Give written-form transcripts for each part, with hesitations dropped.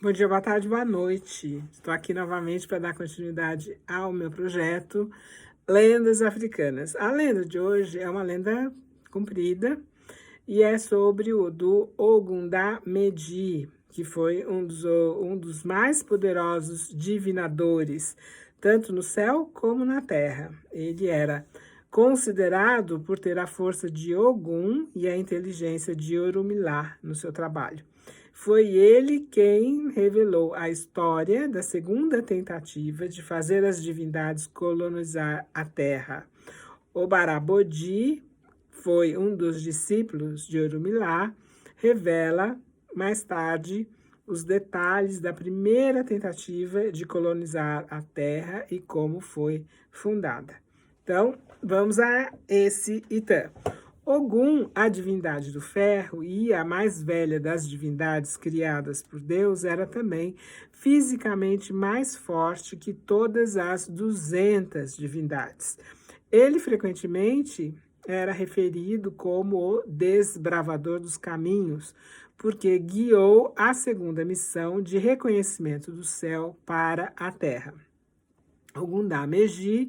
Bom dia, boa tarde, boa noite. Estou aqui novamente para dar continuidade ao meu projeto Lendas Africanas. A lenda de hoje é uma lenda comprida e é sobre o do Ogundá Medi, que foi um dos mais poderosos divinadores, tanto no céu como na terra. Ele era considerado por ter a força de Ogum e a inteligência de Orumilá no seu trabalho. Foi ele quem revelou a história da segunda tentativa de fazer as divindades colonizar a Terra. Obarabodi foi um dos discípulos de Orumilá, revela mais tarde os detalhes da primeira tentativa de colonizar a Terra e como foi fundada. Então, vamos a esse Itã. Ogum, a divindade do ferro e a mais velha das divindades criadas por Deus, era também fisicamente mais forte que todas as 200 divindades. Ele frequentemente era referido como o desbravador dos caminhos, porque guiou a segunda missão de reconhecimento do céu para a terra. Ogundá Medi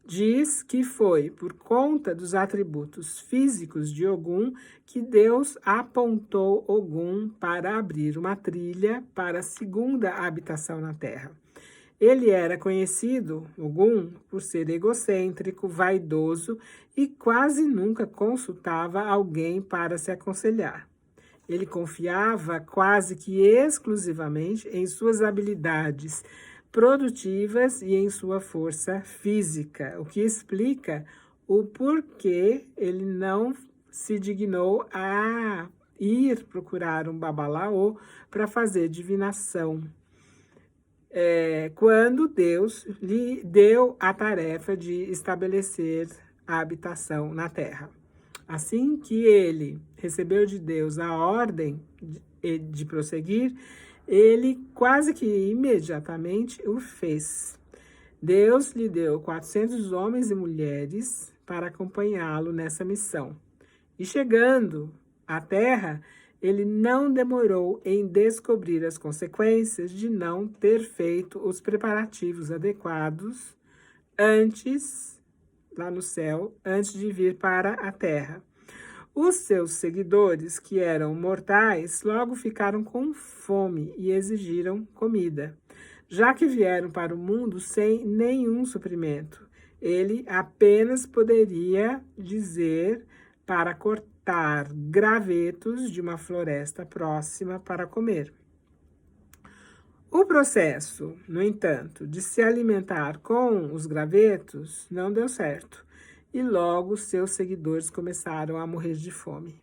diz que foi por conta dos atributos físicos de Ogum que Deus apontou Ogum para abrir uma trilha para a segunda habitação na Terra. Ele era conhecido, Ogum, por ser egocêntrico, vaidoso e quase nunca consultava alguém para se aconselhar. Ele confiava quase que exclusivamente em suas habilidades produtivas e em sua força física, o que explica o porquê ele não se dignou a ir procurar um babalaô para fazer divinação. Quando Deus lhe deu a tarefa de estabelecer a habitação na terra. Assim que ele recebeu de Deus a ordem de prosseguir, ele quase que imediatamente o fez. Deus lhe deu 400 homens e mulheres para acompanhá-lo nessa missão. E chegando à terra, ele não demorou em descobrir as consequências de não ter feito os preparativos adequados antes, lá no céu, antes de vir para a terra. Os seus seguidores, que eram mortais, logo ficaram com fome e exigiram comida, já que vieram para o mundo sem nenhum suprimento. Ele apenas poderia dizer para cortar gravetos de uma floresta próxima para comer. O processo, no entanto, de se alimentar com os gravetos não deu certo e logo seus seguidores começaram a morrer de fome.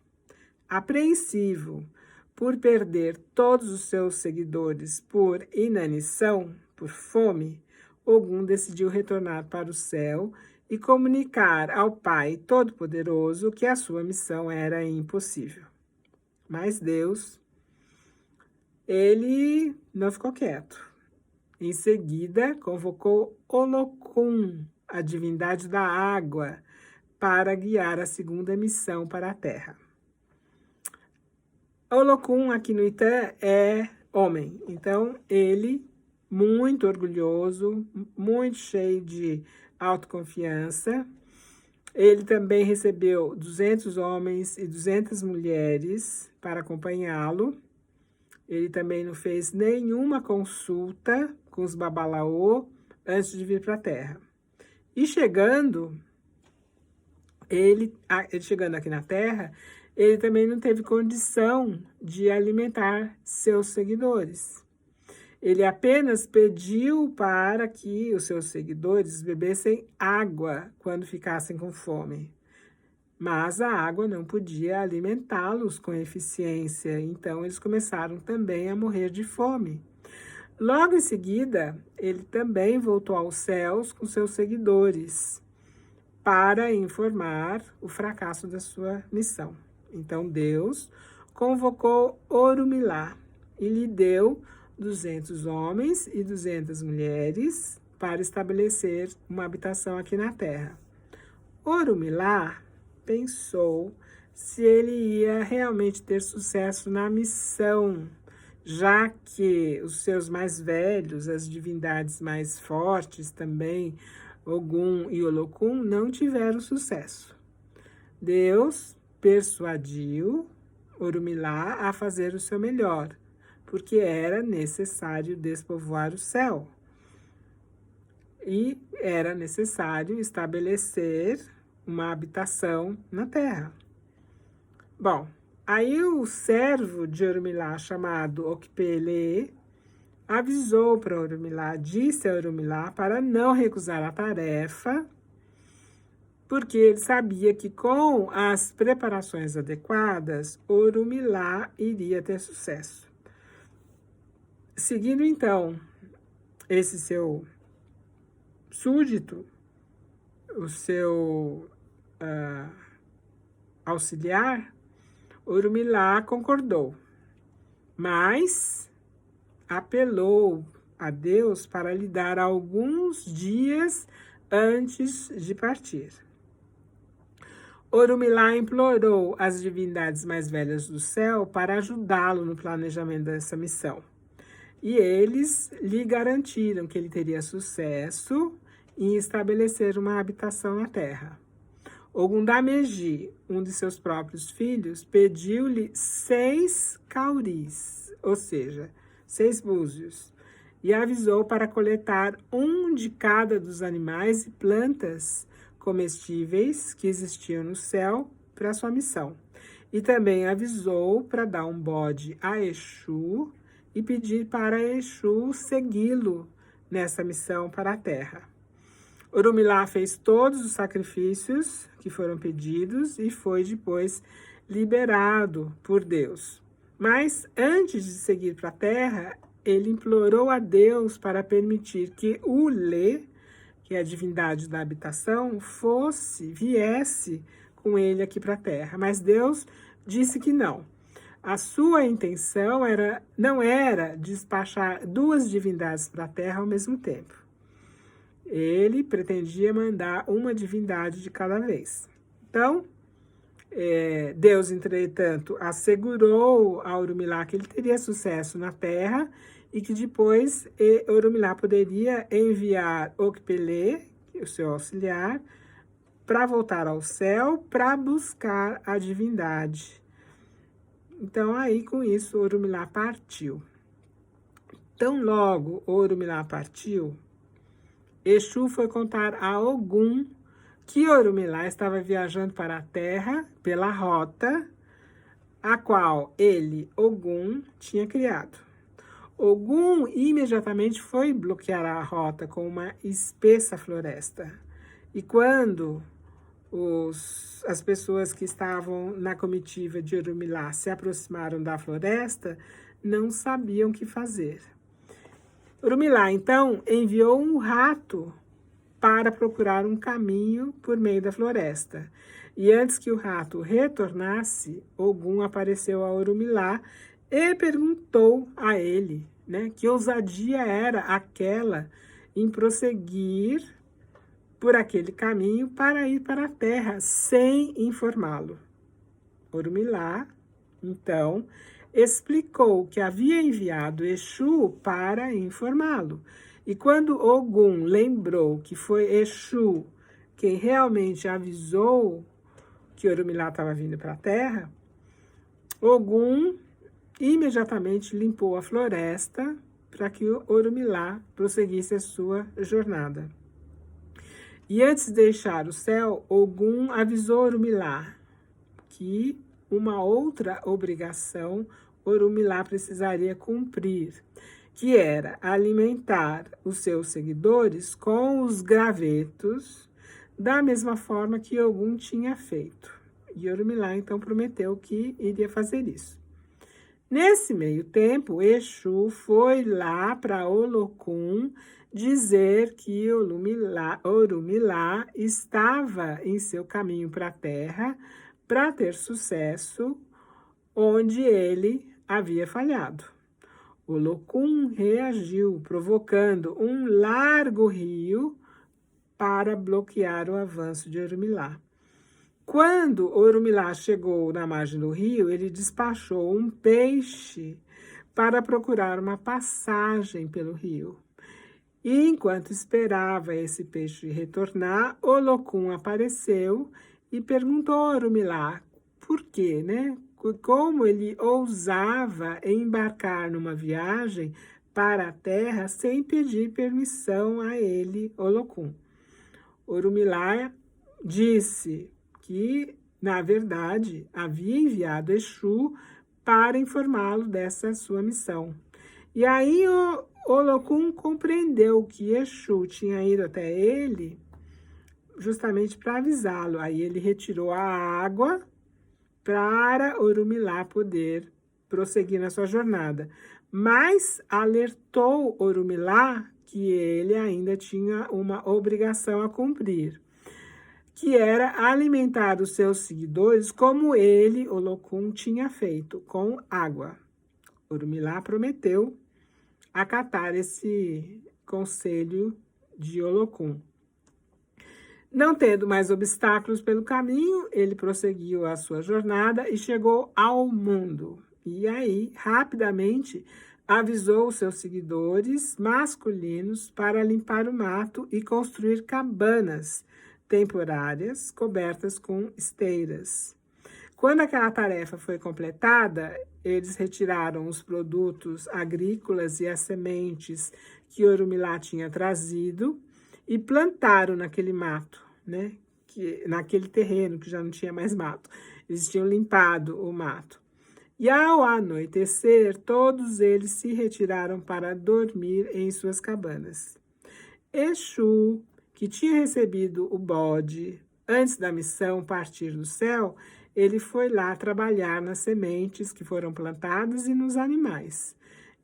Apreensivo por perder todos os seus seguidores por inanição, por fome, Ogum decidiu retornar para o céu e comunicar ao Pai Todo-Poderoso que a sua missão era impossível. Mas Deus, ele não ficou quieto. Em seguida, convocou Olokun, a divindade da água, para guiar a segunda missão para a Terra. Olokun, aqui no Itã, é homem. Então, ele, muito orgulhoso, muito cheio de autoconfiança, ele também recebeu 200 homens e 200 mulheres para acompanhá-lo. Ele também não fez nenhuma consulta com os babalaô antes de vir para a Terra. E chegando, ele chegando aqui na Terra, ele também não teve condição de alimentar seus seguidores. Ele apenas pediu para que os seus seguidores bebessem água quando ficassem com fome. Mas a água não podia alimentá-los com eficiência, então eles começaram também a morrer de fome. Logo em seguida, ele também voltou aos céus com seus seguidores para informar o fracasso da sua missão. Então Deus convocou Orumilá e lhe deu 200 homens e 200 mulheres para estabelecer uma habitação aqui na terra. Orumilá pensou se ele ia realmente ter sucesso na missão já que os seus mais velhos, as divindades mais fortes também, Ogum e Olokun, não tiveram sucesso. Deus persuadiu Orumilá a fazer o seu melhor, porque era necessário despovoar o céu. E era necessário estabelecer uma habitação na terra. Bom, aí o servo de Orumilá, chamado Okpele, avisou para Orumilá, disse a Orumilá para não recusar a tarefa, porque ele sabia que com as preparações adequadas, Orumilá iria ter sucesso. Seguindo então esse seu súdito, o seu auxiliar, Orumilá concordou, mas apelou a Deus para lhe dar alguns dias antes de partir. Orumilá implorou as divindades mais velhas do céu para ajudá-lo no planejamento dessa missão. E eles lhe garantiram que ele teria sucesso em estabelecer uma habitação na terra. Ogundameji, um de seus próprios filhos, pediu-lhe 6 cauris, ou seja, 6 búzios, e avisou para coletar um de cada dos animais e plantas comestíveis que existiam no céu para sua missão. E também avisou para dar um bode a Exu e pedir para Exu segui-lo nessa missão para a terra. Orumilá fez todos os sacrifícios que foram pedidos e foi depois liberado por Deus. Mas antes de seguir para a terra, ele implorou a Deus para permitir que Ule, que é a divindade da habitação, viesse com ele aqui para a terra. Mas Deus disse que não. A sua intenção não era despachar 2 divindades para a terra ao mesmo tempo. Ele pretendia mandar uma divindade de cada vez. Então, Deus, entretanto, assegurou a Orumilá que ele teria sucesso na terra e que depois Orumilá poderia enviar Okpele, o seu auxiliar, para voltar ao céu para buscar a divindade. Então, aí, com isso, Orumilá partiu. Tão logo Orumilá partiu, Exu foi contar a Ogum que Orumilá estava viajando para a terra pela rota a qual ele, Ogum, tinha criado. Ogum imediatamente foi bloquear a rota com uma espessa floresta. E quando as pessoas que estavam na comitiva de Orumilá se aproximaram da floresta, não sabiam o que fazer. Orumilá, então, enviou um rato para procurar um caminho por meio da floresta. E antes que o rato retornasse, Ogum apareceu a Orumilá e perguntou a ele, que ousadia era aquela em prosseguir por aquele caminho para ir para a terra sem informá-lo. Orumilá, então, explicou que havia enviado Exu para informá-lo. E quando Ogum lembrou que foi Exu quem realmente avisou que Orumilá estava vindo para a terra, Ogum imediatamente limpou a floresta para que Orumilá prosseguisse a sua jornada. E antes de deixar o céu, Ogum avisou Orumilá que uma outra obrigação Orumilá precisaria cumprir, que era alimentar os seus seguidores com os gravetos, da mesma forma que Ogum tinha feito. E Orumilá, então, prometeu que iria fazer isso. Nesse meio tempo, Exu foi lá para Olokun dizer que Orumilá estava em seu caminho para a terra para ter sucesso onde ele havia falhado. Olokun reagiu, provocando um largo rio para bloquear o avanço de Orumilá. Quando Orumilá chegou na margem do rio, ele despachou um peixe para procurar uma passagem pelo rio. E enquanto esperava esse peixe retornar, Olocum apareceu e perguntou a Orumilá por quê, né? Como ele ousava embarcar numa viagem para a terra sem pedir permissão a ele, Olocum. Orumilá disse que, na verdade, havia enviado Exu para informá-lo dessa sua missão. E aí o Olocum compreendeu que Exu tinha ido até ele justamente para avisá-lo. Aí ele retirou a água para Orumilá poder prosseguir na sua jornada. Mas alertou Orumilá que ele ainda tinha uma obrigação a cumprir, que era alimentar os seus seguidores como ele, Olocum, tinha feito, com água. Orumilá prometeu acatar esse conselho de Olocum. Não tendo mais obstáculos pelo caminho, ele prosseguiu a sua jornada e chegou ao mundo. E aí, rapidamente, avisou os seus seguidores masculinos para limpar o mato e construir cabanas temporárias cobertas com esteiras. Quando aquela tarefa foi completada, eles retiraram os produtos agrícolas e as sementes que Orumilá tinha trazido e plantaram naquele mato, né? Naquele terreno que já não tinha mais mato. Eles tinham limpado o mato. E ao anoitecer, todos eles se retiraram para dormir em suas cabanas. Exu, que tinha recebido o bode antes da missão partir do céu, ele foi lá trabalhar nas sementes que foram plantadas e nos animais.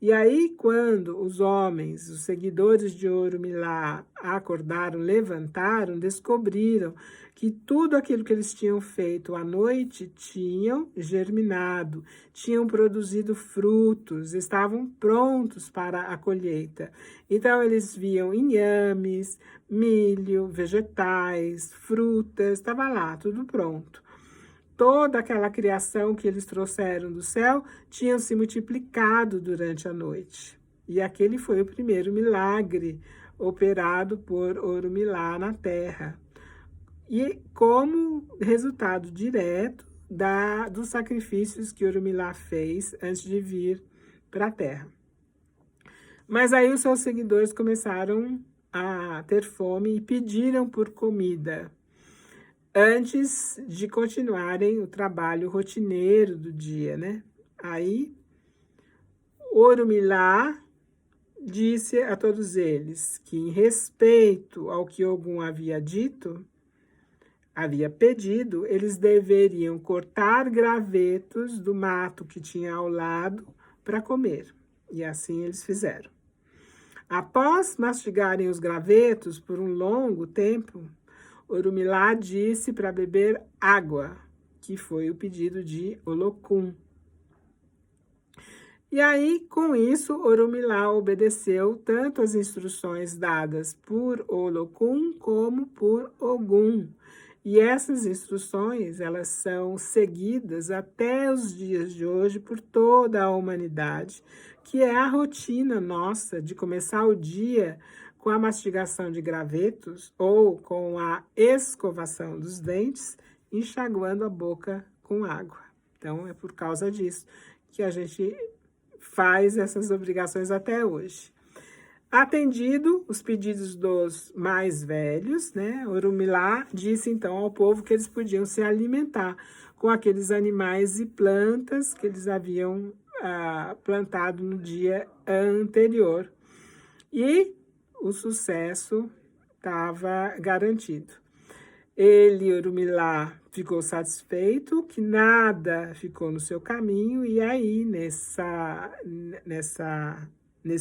E aí, quando os homens, os seguidores de Orumilá, acordaram, levantaram, descobriram que tudo aquilo que eles tinham feito à noite tinham germinado, tinham produzido frutos, estavam prontos para a colheita. Então, eles viam inhames, milho, vegetais, frutas, estava lá, tudo pronto. Toda aquela criação que eles trouxeram do céu tinha se multiplicado durante a noite. E aquele foi o primeiro milagre operado por Orumilá na terra. E como resultado direto dos sacrifícios que Orumilá fez antes de vir para a terra. Mas aí os seus seguidores começaram a ter fome e pediram por comida, antes de continuarem o trabalho rotineiro do dia, né? Aí, Orumilá disse a todos eles que, em respeito ao que Ogum havia pedido, eles deveriam cortar gravetos do mato que tinha ao lado para comer. E assim eles fizeram. Após mastigarem os gravetos por um longo tempo, Orumilá disse para beber água, que foi o pedido de Olocum. E aí, com isso, Orumilá obedeceu tanto as instruções dadas por Olocum como por Ogum. E essas instruções, elas são seguidas até os dias de hoje por toda a humanidade, que é a rotina nossa de começar o dia com a mastigação de gravetos ou com a escovação dos dentes, enxaguando a boca com água. Então, é por causa disso que a gente faz essas obrigações até hoje. Atendido os pedidos dos mais velhos, né, Orumilá disse então ao povo que eles podiam se alimentar com aqueles animais e plantas que eles haviam plantado no dia anterior. E o sucesso estava garantido. Ele, Orumilá, ficou satisfeito que nada ficou no seu caminho, e aí, nesse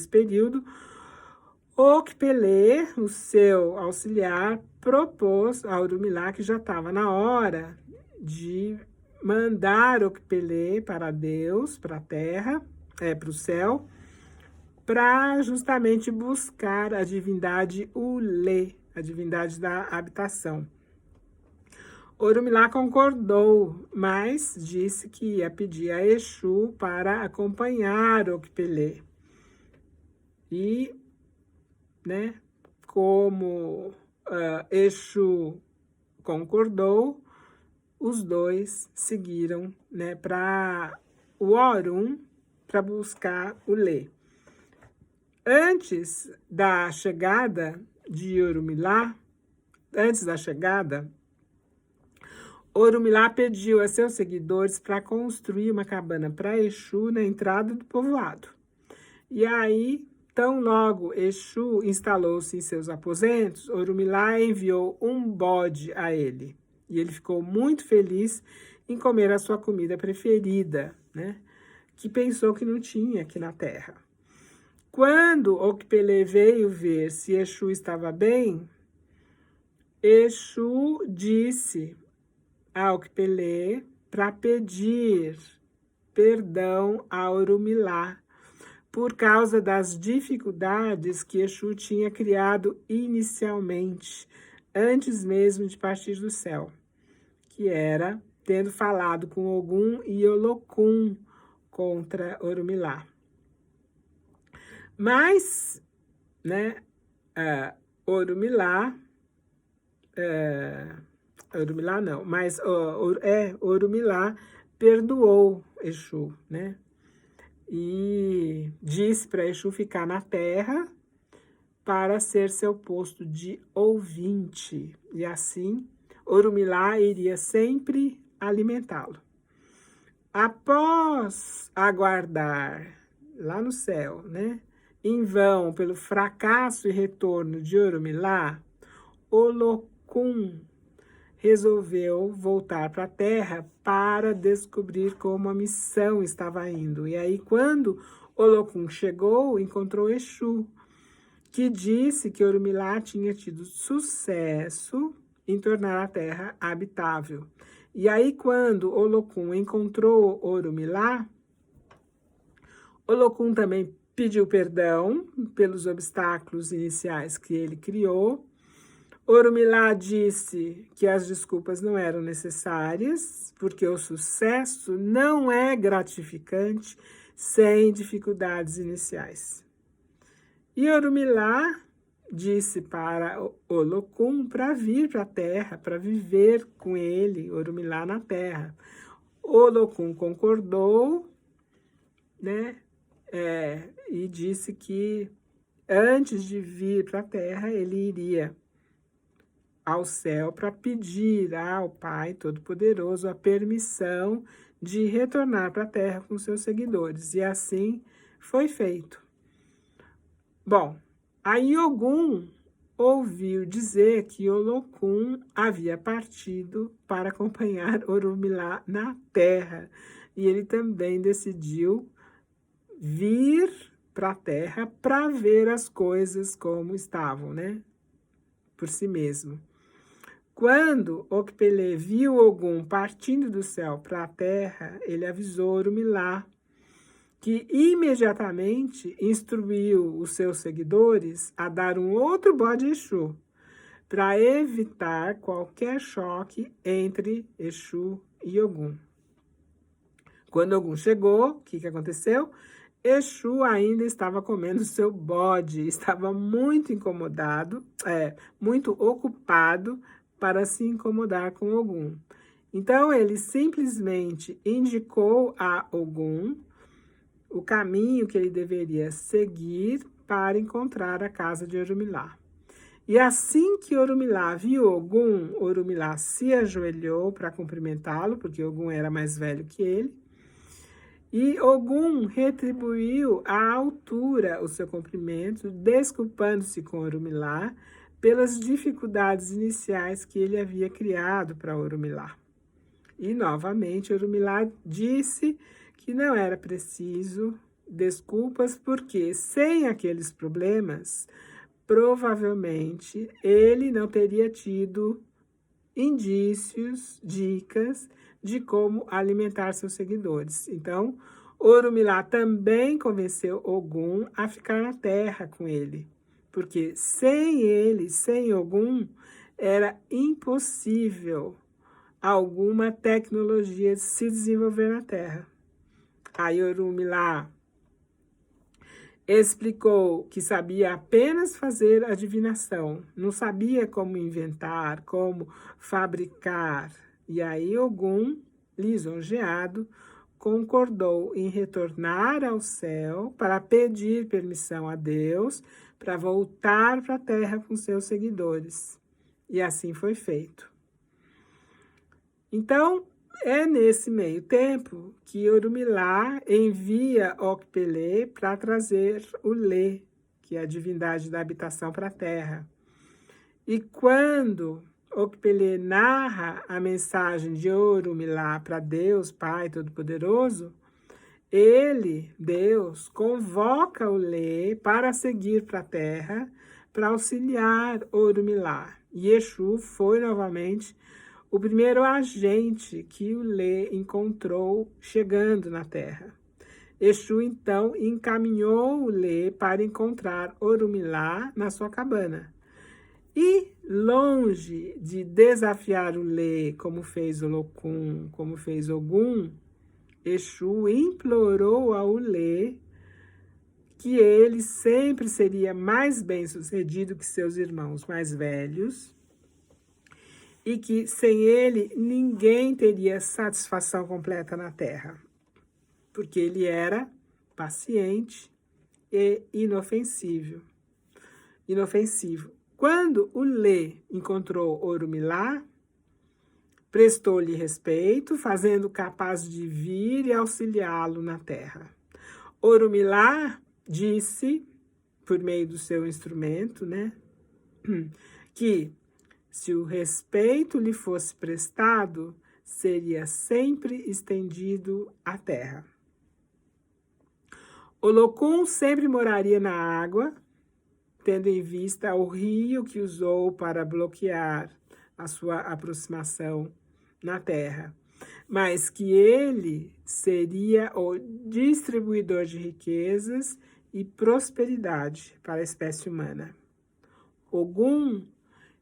período, Okpelê, o seu auxiliar, propôs a Orumilá que já estava na hora de mandar Okpelê para Deus, para a terra, para o céu, para justamente buscar a divindade Ulê, a divindade da habitação. Orumilá concordou, mas disse que ia pedir a Exu para acompanhar Okpelê. E, né, como Exu concordou, os dois seguiram, né, para o Orum para buscar o Lê. Antes da chegada de Orumilá, Orumilá pediu a seus seguidores para construir uma cabana para Exu na entrada do povoado. E aí, tão logo Exu instalou-se em seus aposentos, Orumilá enviou um bode a ele. E ele ficou muito feliz em comer a sua comida preferida, né? Que pensou que não tinha aqui na terra. Quando Okpelê veio ver se Exu estava bem, Exu disse a Okpelê para pedir perdão a Orumilá por causa das dificuldades que Exu tinha criado inicialmente, antes mesmo de partir do céu, que era tendo falado com Ogum e Olokun contra Orumilá. Mas, né, Orumilá Orumilá perdoou Exu, né? E disse para Exu ficar na terra para ser seu posto de ouvinte. E assim, Orumilá iria sempre alimentá-lo. Após aguardar lá no céu, né, em vão pelo fracasso e retorno de Orumilá, Olokun resolveu voltar para a Terra para descobrir como a missão estava indo. E aí, quando Olokun chegou, encontrou Exu, que disse que Orumilá tinha tido sucesso em tornar a Terra habitável. E aí, quando Olokun encontrou Orumilá, Olokun também pediu perdão pelos obstáculos iniciais que ele criou. Orumilá disse que as desculpas não eram necessárias, porque o sucesso não é gratificante sem dificuldades iniciais. E Orumilá disse para Olokun para vir para a terra, para viver com ele, Orumilá na terra. Olokun concordou, né? E disse que antes de vir para a terra, ele iria ao céu para pedir ao Pai Todo-Poderoso a permissão de retornar para a terra com seus seguidores. E assim foi feito. Bom, aí Ogum ouviu dizer que Olokun havia partido para acompanhar Orumilá na terra. E ele também decidiu vir para a terra para ver as coisas como estavam, né? Por si mesmo. Quando Okpelê viu Ogum partindo do céu para a terra, ele avisou Orumilá, que imediatamente instruiu os seus seguidores a dar um outro bode Exu, para evitar qualquer choque entre Exu e Ogum. Quando Ogum chegou, o que aconteceu? Exu ainda estava comendo seu bode, estava muito incomodado, muito ocupado para se incomodar com Ogum. Então, ele simplesmente indicou a Ogum o caminho que ele deveria seguir para encontrar a casa de Orumilá. E assim que Orumilá viu Ogum, Orumilá se ajoelhou para cumprimentá-lo, porque Ogum era mais velho que ele. E Ogum retribuiu à altura o seu cumprimento, desculpando-se com Orumilá pelas dificuldades iniciais que ele havia criado para Orumilá. E, novamente, Orumilá disse que não era preciso desculpas, porque sem aqueles problemas, provavelmente ele não teria tido indícios, dicas de como alimentar seus seguidores. Então, Orumilá também convenceu Ogum a ficar na terra com ele, porque sem ele, sem Ogum, era impossível alguma tecnologia se desenvolver na Terra. Aí Orumilá explicou que sabia apenas fazer adivinação, não sabia como inventar, como fabricar. E aí Ogum, lisonjeado, concordou em retornar ao céu para pedir permissão a Deus para voltar para a terra com seus seguidores. E assim foi feito. Então, é nesse meio tempo que Orumilá envia Okpelê para trazer o Lê, que é a divindade da habitação para a terra. E quando Okpelê narra a mensagem de Orumilá para Deus, Pai Todo-Poderoso, ele, Deus, convoca o Lê para seguir para a terra, para auxiliar Orumilá. E Exu foi novamente o primeiro agente que o Lê encontrou chegando na Terra. Exu, então, encaminhou o Lê para encontrar Orumilá na sua cabana. E, longe de desafiar o Lê, como fez Olokun, como fez Ogum, Exu implorou ao Lê que ele sempre seria mais bem-sucedido que seus irmãos mais velhos, e que sem ele ninguém teria satisfação completa na Terra, porque ele era paciente e inofensivo. Quando o Lê encontrou Orumilá, prestou-lhe respeito, fazendo capaz de vir e auxiliá-lo na terra. Orumilá disse, por meio do seu instrumento, que se o respeito lhe fosse prestado, seria sempre estendido à terra. Olokun sempre moraria na água, tendo em vista o rio que usou para bloquear a sua aproximação na terra, mas que ele seria o distribuidor de riquezas e prosperidade para a espécie humana. Ogum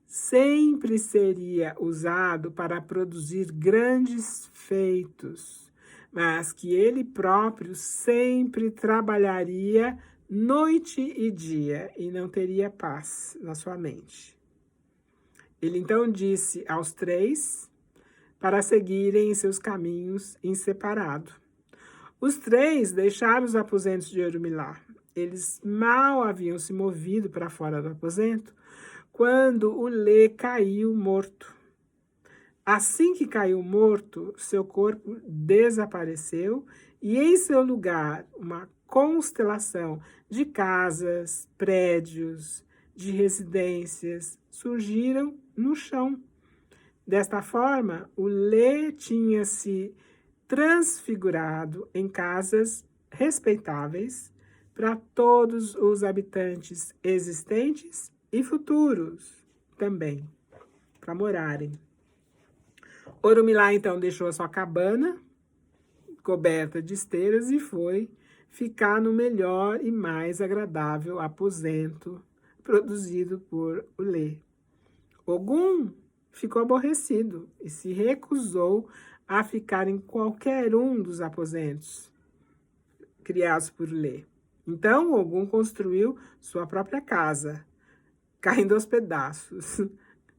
sempre seria usado para produzir grandes feitos, mas que ele próprio sempre trabalharia noite e dia e não teria paz na sua mente. Ele então disse aos 3 para seguirem em seus caminhos em separado. Os 3 deixaram os aposentos de Orumilá. Eles mal haviam se movido para fora do aposento quando o Lê caiu morto. Assim que caiu morto, seu corpo desapareceu e em seu lugar uma constelação de casas, prédios, de residências surgiram no chão. Desta forma, o Lê tinha se transfigurado em casas respeitáveis para todos os habitantes existentes e futuros também, para morarem. Orumilá, então, deixou a sua cabana coberta de esteiras e foi ficar no melhor e mais agradável aposento produzido por Lê. Ogum ficou aborrecido e se recusou a ficar em qualquer um dos aposentos criados por Lê. Então, Ogum construiu sua própria casa, caindo aos pedaços,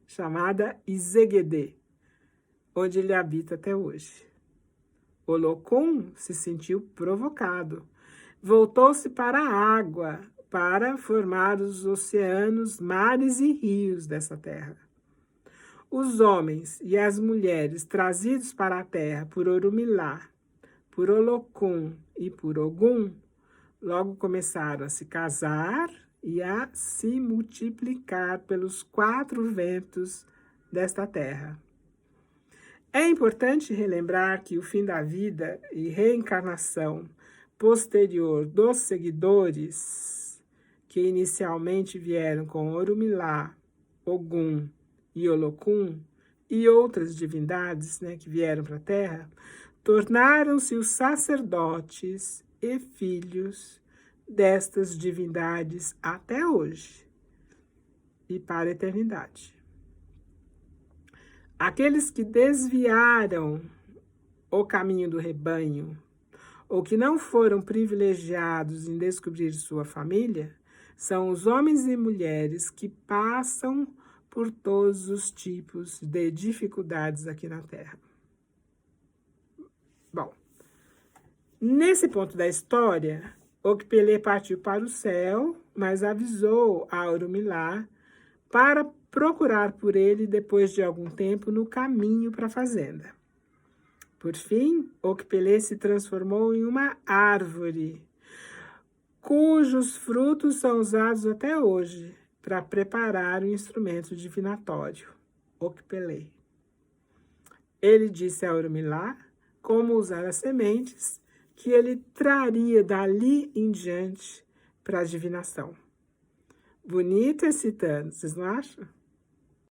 chamada Izegede, onde ele habita até hoje. Olokun se sentiu provocado. Voltou-se para a água para formar os oceanos, mares e rios dessa terra. Os homens e as mulheres trazidos para a terra por Orumilá, por Olokun e por Ogum, logo começaram a se casar e a se multiplicar pelos 4 ventos desta terra. É importante relembrar que o fim da vida e reencarnação posterior dos seguidores, que inicialmente vieram com Orumilá, Ogum e Olokun, e outras divindades que vieram para a Terra, tornaram-se os sacerdotes e filhos destas divindades até hoje e para a eternidade. Aqueles que desviaram o caminho do rebanho, ou que não foram privilegiados em descobrir sua família, são os homens e mulheres que passam por todos os tipos de dificuldades aqui na Terra. Bom, nesse ponto da história, Okpele partiu para o céu, mas avisou a Orunmila para procurar por ele depois de algum tempo no caminho para a fazenda. Por fim, Okpele se transformou em uma árvore, cujos frutos são usados até hoje para preparar o instrumento divinatório, Okpele. Ele disse a Orunmila como usar as sementes que ele traria dali em diante para a divinação. Bonito esse Tano, vocês não acham?